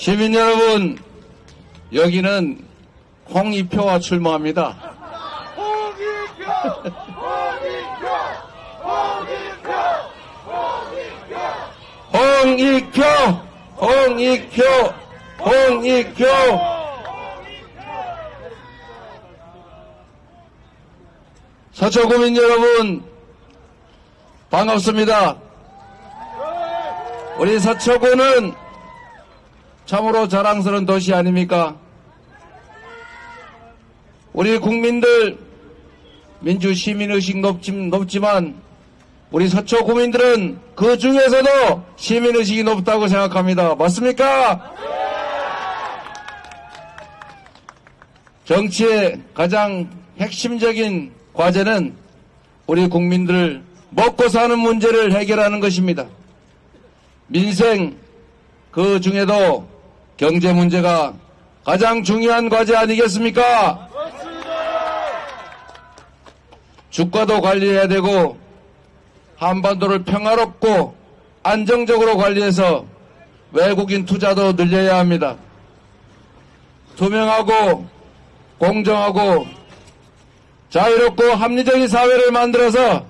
시민 여러분, 여기는 홍익표와 출마합니다. 홍익표. 서초구민 여러분, 반갑습니다. 우리 서초구는 참으로 자랑스러운 도시 아닙니까? 우리 국민들 민주 시민의식 높지만 우리 서초구민들은 그 중에서도 시민의식이 높다고 생각합니다. 맞습니까? 정치의 가장 핵심적인 과제는 우리 국민들 먹고 사는 문제를 해결하는 것입니다. 민생, 그 중에도 경제 문제가 가장 중요한 과제 아니겠습니까? 주가도 관리해야 되고 한반도를 평화롭고 안정적으로 관리해서 외국인 투자도 늘려야 합니다. 투명하고 공정하고 자유롭고 합리적인 사회를 만들어서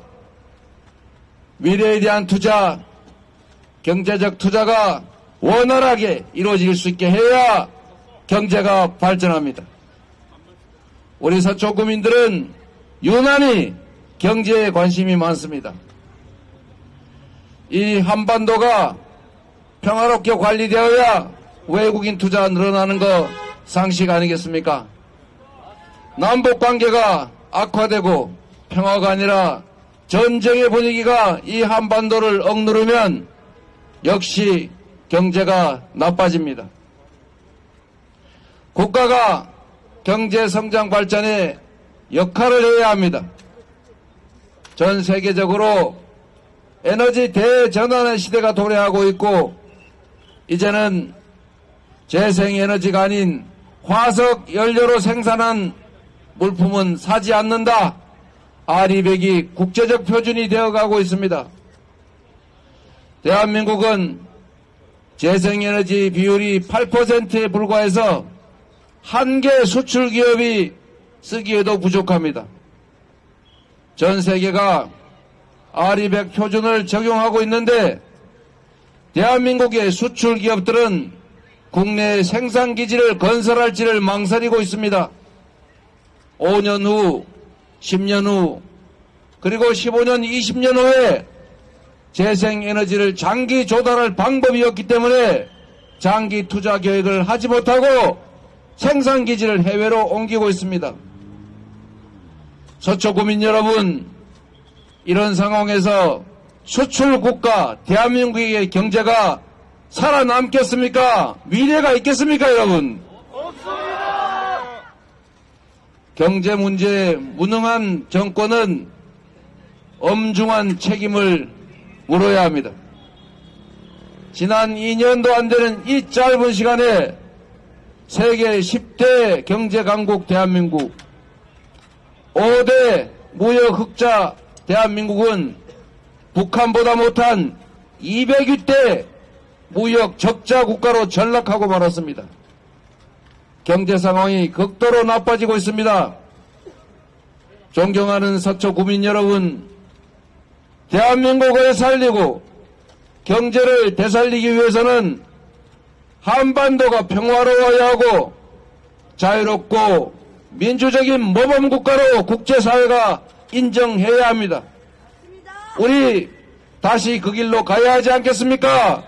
미래에 대한 투자, 경제적 투자가 원활하게 이루어질 수 있게 해야 경제가 발전합니다. 우리 서초구민들은 유난히 경제에 관심이 많습니다. 이 한반도가 평화롭게 관리되어야 외국인 투자 늘어나는 거 상식 아니겠습니까? 남북관계가 악화되고 평화가 아니라 전쟁의 분위기가 이 한반도를 억누르면 역시 경제가 나빠집니다. 국가가 경제 성장 발전에 역할을 해야 합니다. 전 세계적으로 에너지 대전환의 시대가 도래하고 있고 이제는 재생에너지가 아닌 화석 연료로 생산한 물품은 사지 않는다. R200이 국제적 표준이 되어가고 있습니다. 대한민국은 재생에너지 비율이 8%에 불과해서 한 개 수출 기업이 쓰기에도 부족합니다. 전 세계가 R200 표준을 적용하고 있는데 대한민국의 수출 기업들은 국내 생산기지를 건설할지를 망설이고 있습니다. 5년 후, 10년 후, 그리고 15년, 20년 후에 재생에너지를 장기 조달할 방법이 없기 때문에 장기 투자 계획을 하지 못하고 생산기지를 해외로 옮기고 있습니다. 서초구민 여러분, 이런 상황에서 수출국가 대한민국의 경제가 살아남겠습니까? 미래가 있겠습니까, 여러분? 없습니다. 경제 문제에 무능한 정권은 엄중한 책임을 물어야 합니다. 지난 2년도 안 되는 이 짧은 시간에 세계 10대 경제 강국 대한민국, 5대 무역 흑자 대한민국은 북한보다 못한 200대 무역 적자 국가로 전락하고 말았습니다. 경제 상황이 극도로 나빠지고 있습니다. 존경하는 서초구민 여러분, 대한민국을 살리고 경제를 되살리기 위해서는 한반도가 평화로워야 하고 자유롭고 민주적인 모범국가로 국제사회가 인정해야 합니다. 우리 다시 그 길로 가야 하지 않겠습니까?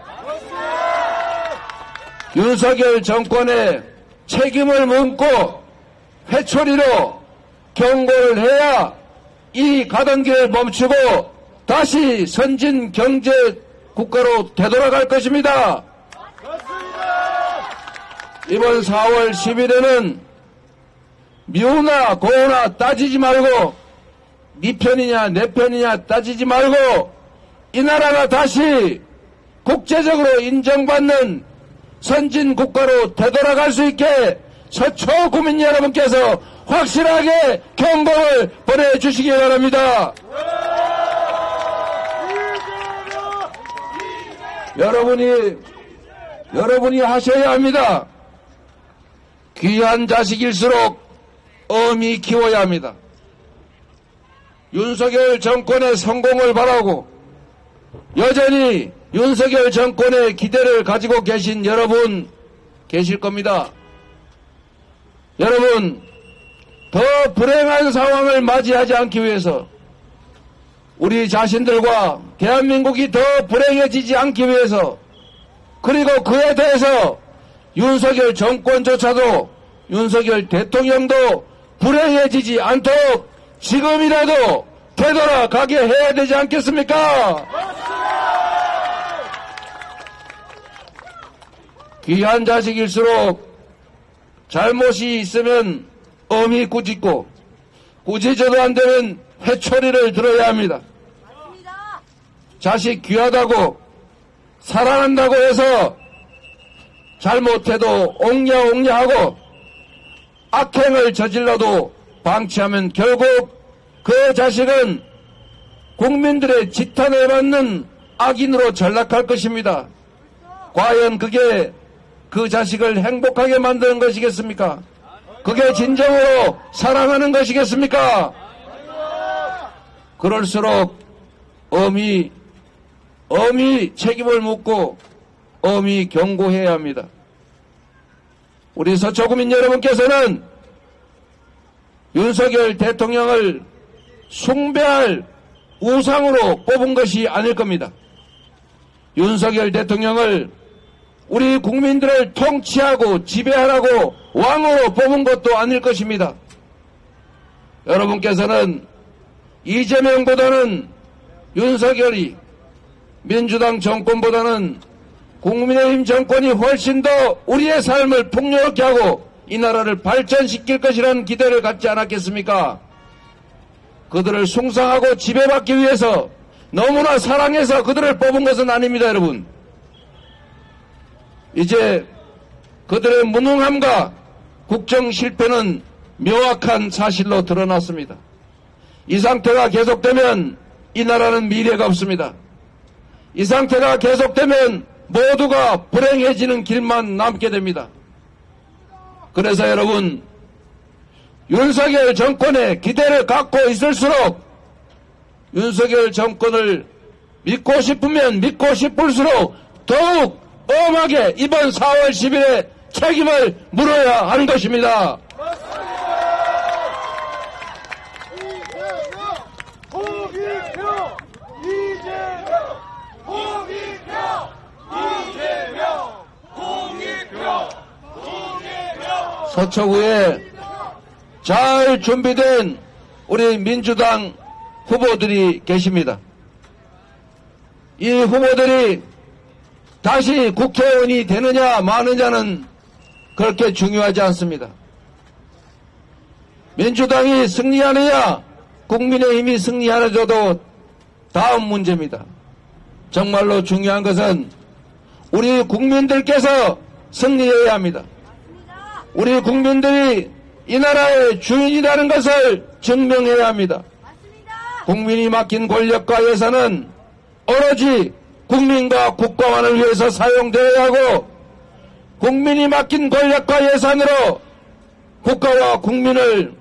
윤석열 정권의 책임을 묻고 회초리로 경고를 해야 이 가던 길을 멈추고 다시 선진 경제 국가로 되돌아갈 것입니다. 이번 4월 10일에는 미우나 고우나 따지지 말고 네 편이냐 내 편이냐 따지지 말고 이 나라가 다시 국제적으로 인정받는 선진 국가로 되돌아갈 수 있게 서초구민 여러분께서 확실하게 경고를 보내주시기 바랍니다. 여러분이 여러분이 하셔야 합니다. 귀한 자식일수록 엄히 키워야 합니다. 윤석열 정권의 성공을 바라고 여전히 윤석열 정권의 기대를 가지고 계신 여러분 계실 겁니다. 여러분, 더 불행한 상황을 맞이하지 않기 위해서 우리 자신들과 대한민국이 더 불행해지지 않기 위해서 그리고 그에 대해서 윤석열 정권조차도 윤석열 대통령도 불행해지지 않도록 지금이라도 되돌아가게 해야 되지 않겠습니까? 귀한 자식일수록 잘못이 있으면 엄히 꾸짖고 꾸짖어도 안 되면 회초리를 들어야 합니다. 자식 귀하다고 사랑한다고 해서 잘못해도 옹냐옹냐하고 악행을 저질러도 방치하면 결국 그 자식은 국민들의 지탄을 받는 악인으로 전락할 것입니다. 과연 그게 그 자식을 행복하게 만드는 것이겠습니까? 그게 진정으로 사랑하는 것이겠습니까? 그럴수록 엄히 책임을 묻고 엄히 경고해야 합니다. 우리 서초구민 여러분께서는 윤석열 대통령을 숭배할 우상으로 뽑은 것이 아닐 겁니다. 윤석열 대통령을 우리 국민들을 통치하고 지배하라고 왕으로 뽑은 것도 아닐 것입니다. 여러분께서는 이재명보다는 윤석열이, 민주당 정권보다는 국민의힘 정권이 훨씬 더 우리의 삶을 풍요롭게 하고 이 나라를 발전시킬 것이라는 기대를 갖지 않았겠습니까? 그들을 숭상하고 지배받기 위해서 너무나 사랑해서 그들을 뽑은 것은 아닙니다, 여러분. 이제 그들의 무능함과 국정 실패는 명확한 사실로 드러났습니다. 이 상태가 계속되면 이 나라는 미래가 없습니다. 이 상태가 계속되면 모두가 불행해지는 길만 남게 됩니다. 그래서 여러분, 윤석열 정권에 기대를 갖고 있을수록 윤석열 정권을 믿고 싶으면 믿고 싶을수록 더욱 엄하게 이번 4월 10일에 책임을 물어야 하는 것입니다. 서초구에 잘 준비된 우리 민주당 후보들이 계십니다. 이 후보들이 다시 국회의원이 되느냐 마느냐는 그렇게 중요하지 않습니다. 민주당이 승리하느냐 국민의힘이 승리하느냐도 다음 문제입니다. 정말로 중요한 것은 우리 국민들께서 승리해야 합니다. 우리 국민들이 이 나라의 주인이라는 것을 증명해야 합니다. 국민이 맡긴 권력과 예산은 오로지 국민과 국가만을 위해서 사용되어야 하고 국민이 맡긴 권력과 예산으로 국가와 국민을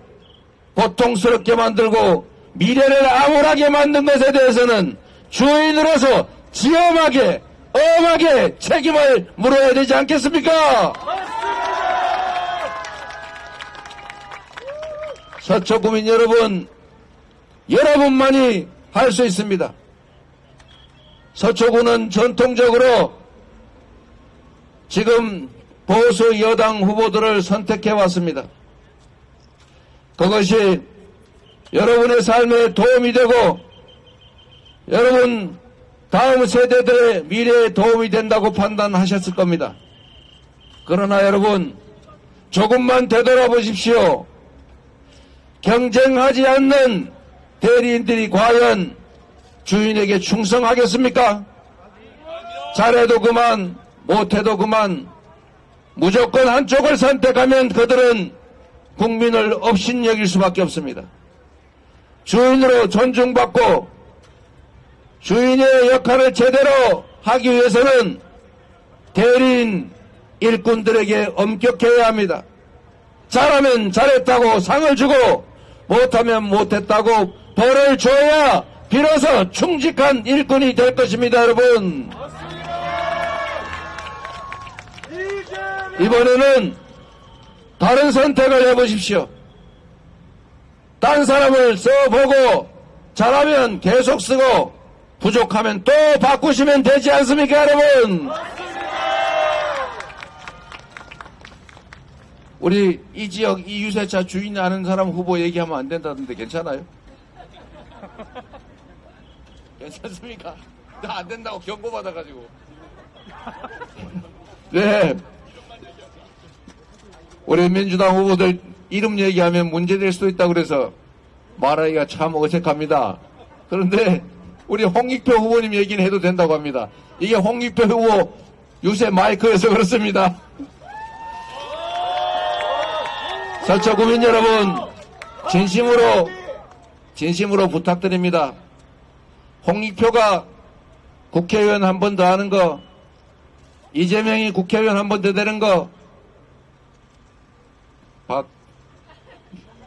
고통스럽게 만들고 미래를 암울하게 만든 것에 대해서는 주인으로서 지엄하게 엄하게 책임을 물어야 되지 않겠습니까? 서초구민 여러분, 여러분만이 할 수 있습니다. 서초구는 전통적으로 지금 보수 여당 후보들을 선택해 왔습니다. 그것이 여러분의 삶에 도움이 되고 여러분 다음 세대들의 미래에 도움이 된다고 판단하셨을 겁니다. 그러나 여러분 조금만 되돌아보십시오. 경쟁하지 않는 대리인들이 과연 주인에게 충성하겠습니까? 잘해도 그만, 못해도 그만, 무조건 한쪽을 선택하면 그들은 국민을 업신여길 수밖에 없습니다. 주인으로 존중받고 주인의 역할을 제대로 하기 위해서는 대리인 일꾼들에게 엄격해야 합니다. 잘하면 잘했다고 상을 주고 못하면 못했다고 벌을 줘야 비로소 충직한 일꾼이 될 것입니다. 여러분, 이번에는 다른 선택을 해보십시오. 딴 사람을 써보고 잘하면 계속 쓰고 부족하면 또 바꾸시면 되지 않습니까, 여러분? 우리 이 지역 이 유세차 주인 아는 사람 후보 얘기하면 안 된다던데 괜찮아요? 괜찮습니까? 나 안 된다고 경고받아가지고. 네. 우리 민주당 후보들 이름 얘기하면 문제될 수도 있다고 그래서 말하기가 참 어색합니다. 그런데 우리 홍익표 후보님 얘기는 해도 된다고 합니다. 이게 홍익표 후보 유세 마이크여서 그렇습니다. 서초 구민 여러분, 진심으로 부탁드립니다. 홍익표가 국회의원 한 번 더 하는 거, 이재명이 국회의원 한 번 더 되는 거,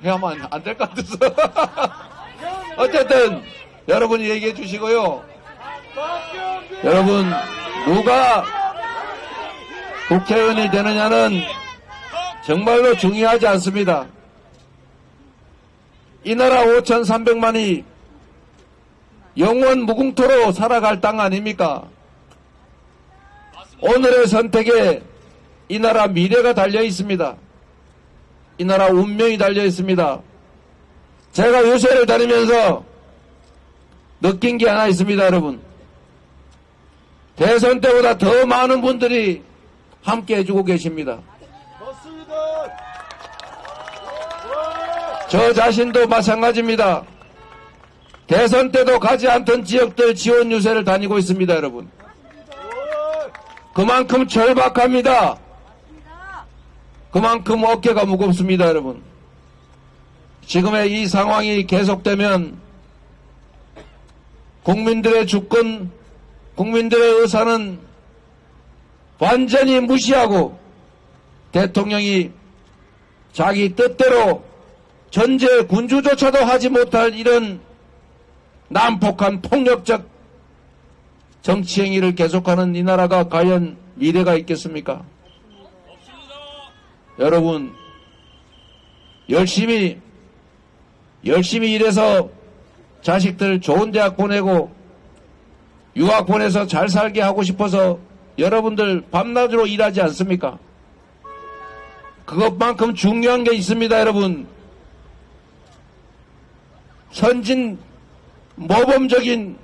해야만 안 될 것 같아서. 어쨌든, 여러분이 얘기해 주시고요. 여러분, 누가 국회의원이 되느냐는 정말로 중요하지 않습니다. 이 나라 5,300만이 영원 무궁토로 살아갈 땅 아닙니까? 오늘의 선택에 이 나라 미래가 달려 있습니다. 이 나라 운명이 달려 있습니다. 제가 유세를 다니면서 느낀 게 하나 있습니다, 여러분. 대선 때보다 더 많은 분들이 함께 해주고 계십니다. 저 자신도 마찬가지입니다. 대선 때도 가지 않던 지역들 지원 유세를 다니고 있습니다, 여러분. 그만큼 절박합니다. 그만큼 어깨가 무겁습니다, 여러분. 지금의 이 상황이 계속되면 국민들의 주권, 국민들의 의사는 완전히 무시하고 대통령이 자기 뜻대로 전제 군주조차도 하지 못할 이런 난폭한 폭력적 정치 행위를 계속하는 이 나라가 과연 미래가 있겠습니까? 여러분, 열심히 일해서 자식들 좋은 대학 보내고 유학 보내서 잘 살게 하고 싶어서 여러분들 밤낮으로 일하지 않습니까? 그것만큼 중요한 게 있습니다, 여러분. 선진 모범적인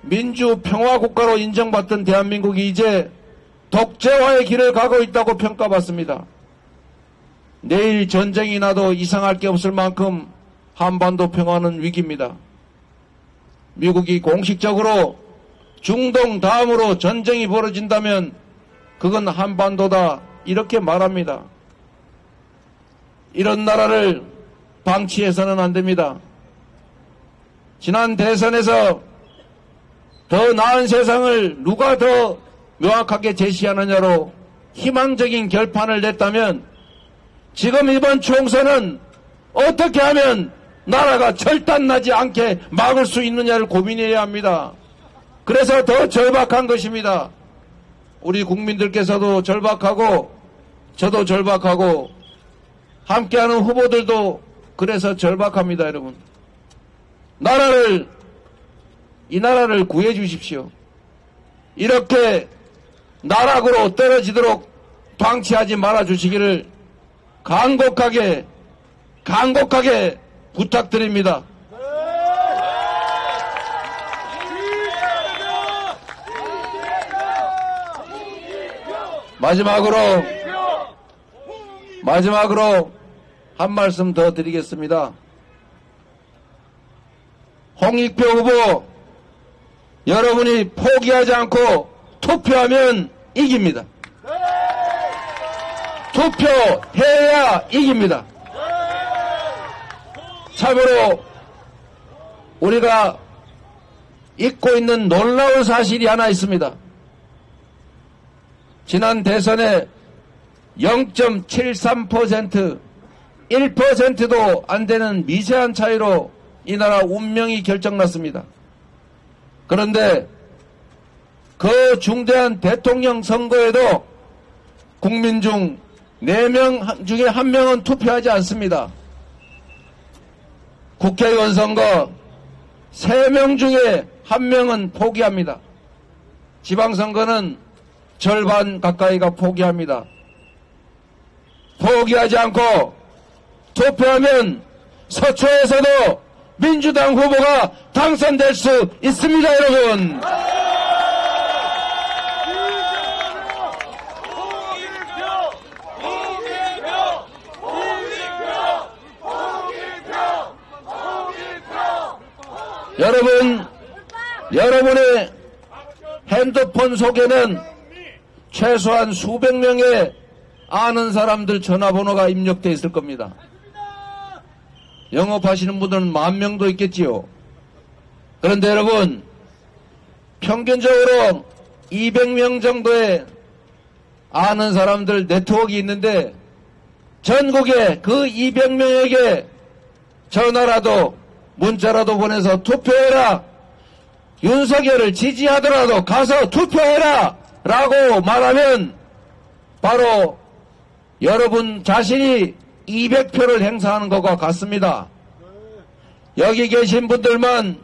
민주 평화 국가로 인정받던 대한민국이 이제 독재화의 길을 가고 있다고 평가받습니다. 내일 전쟁이 나도 이상할 게 없을 만큼 한반도 평화는 위기입니다. 미국이 공식적으로 중동 다음으로 전쟁이 벌어진다면 그건 한반도다 이렇게 말합니다. 이런 나라를 방치해서는 안 됩니다. 지난 대선에서 더 나은 세상을 누가 더 명확하게 제시하느냐로 희망적인 결판을 냈다면 지금 이번 총선은 어떻게 하면 나라가 절단나지 않게 막을 수 있느냐를 고민해야 합니다. 그래서 더 절박한 것입니다. 우리 국민들께서도 절박하고 저도 절박하고 함께하는 후보들도 그래서 절박합니다, 여러분. 이 나라를 구해 주십시오. 이렇게 나락으로 떨어지도록 방치하지 말아 주시기를 간곡하게 부탁드립니다. 마지막으로 한 말씀 더 드리겠습니다. 홍익표 후보, 여러분이 포기하지 않고 투표하면 이깁니다. 투표해야 이깁니다. 참으로 우리가 잊고 있는 놀라운 사실이 하나 있습니다. 지난 대선에 0.73%, 1%도 안 되는 미세한 차이로 이 나라 운명이 결정났습니다. 그런데 그 중대한 대통령 선거에도 국민 중 4명 중에 1명은 투표하지 않습니다. 국회의원 선거 3명 중에 1명은 포기합니다. 지방선거는 절반 가까이가 포기합니다. 포기하지 않고 투표하면 서초에서도 민주당 후보가 당선될 수 있습니다, 여러분. 여러분의 핸드폰 속에는 최소한 수백 명의 아는 사람들 전화번호가 입력되어 있을 겁니다. 영업하시는 분들은 10,000명도 있겠지요. 그런데 여러분, 평균적으로 200명 정도의 아는 사람들 네트워크가 있는데 전국에 그 200명에게 전화라도 문자라도 보내서 투표해라, 윤석열을 지지하더라도 가서 투표해라 라고 말하면 바로 여러분 자신이 200표를 행사하는 것과 같습니다. 여기 계신 분들만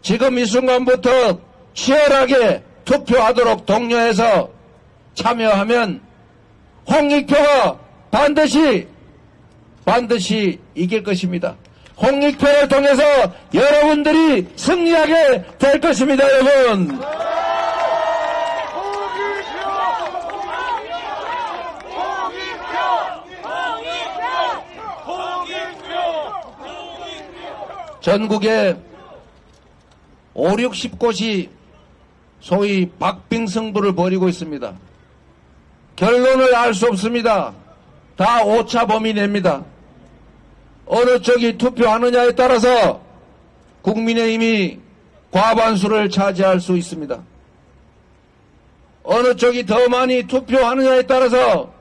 지금 이 순간부터 치열하게 투표하도록 독려해서 참여하면 홍익표가 반드시 이길 것입니다. 홍익표를 통해서 여러분들이 승리하게 될 것입니다, 여러분. 전국에 5, 60곳이 소위 박빙승부를 벌이고 있습니다. 결론을 알 수 없습니다. 다 오차 범위 내입니다. 어느 쪽이 투표하느냐에 따라서 국민의힘이 과반수를 차지할 수 있습니다. 어느 쪽이 더 많이 투표하느냐에 따라서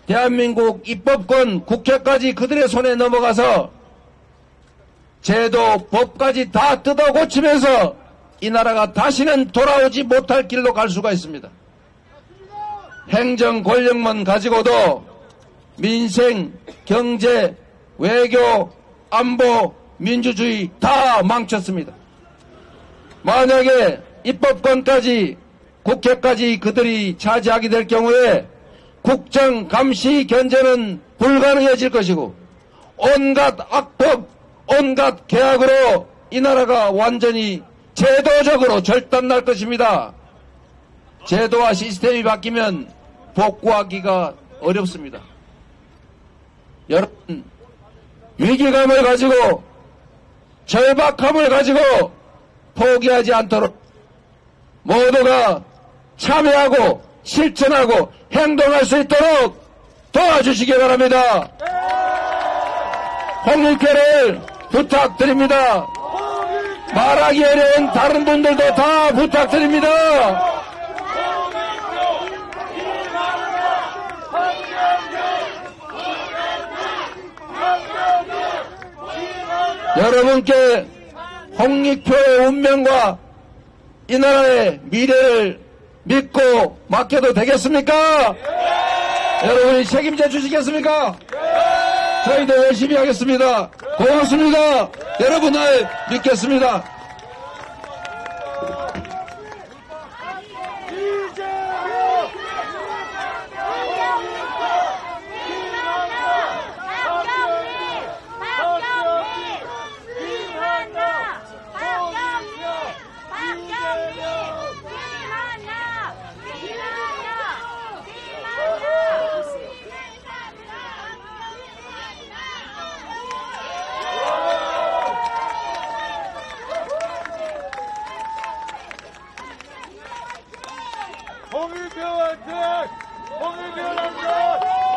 대한민국 입법권, 국회까지 그들의 손에 넘어가서 제도, 법까지 다 뜯어 고치면서 이 나라가 다시는 돌아오지 못할 길로 갈 수가 있습니다. 행정 권력만 가지고도 민생, 경제, 외교, 안보, 민주주의 다 망쳤습니다. 만약에 입법권까지, 국회까지 그들이 차지하게 될 경우에 국정, 감시, 견제는 불가능해질 것이고 온갖 악법, 온갖 계약으로 이 나라가 완전히 제도적으로 절단날 것입니다. 제도와 시스템이 바뀌면 복구하기가 어렵습니다. 여러분, 위기감을 가지고 절박함을 가지고 포기하지 않도록 모두가 참여하고 실천하고 행동할 수 있도록 도와주시기 바랍니다. 홍익표를 부탁드립니다. 말하기 어려운 다른 분들도 다 부탁드립니다. 여러분께 홍익표의 운명과 이 나라의 미래를 믿고 맡겨도 되겠습니까? 여러분이 책임져 주시겠습니까? 저희도 열심히 하겠습니다. 고맙습니다. 여러분을 믿겠습니다. 홍익표 화이팅! 홍익표 당선!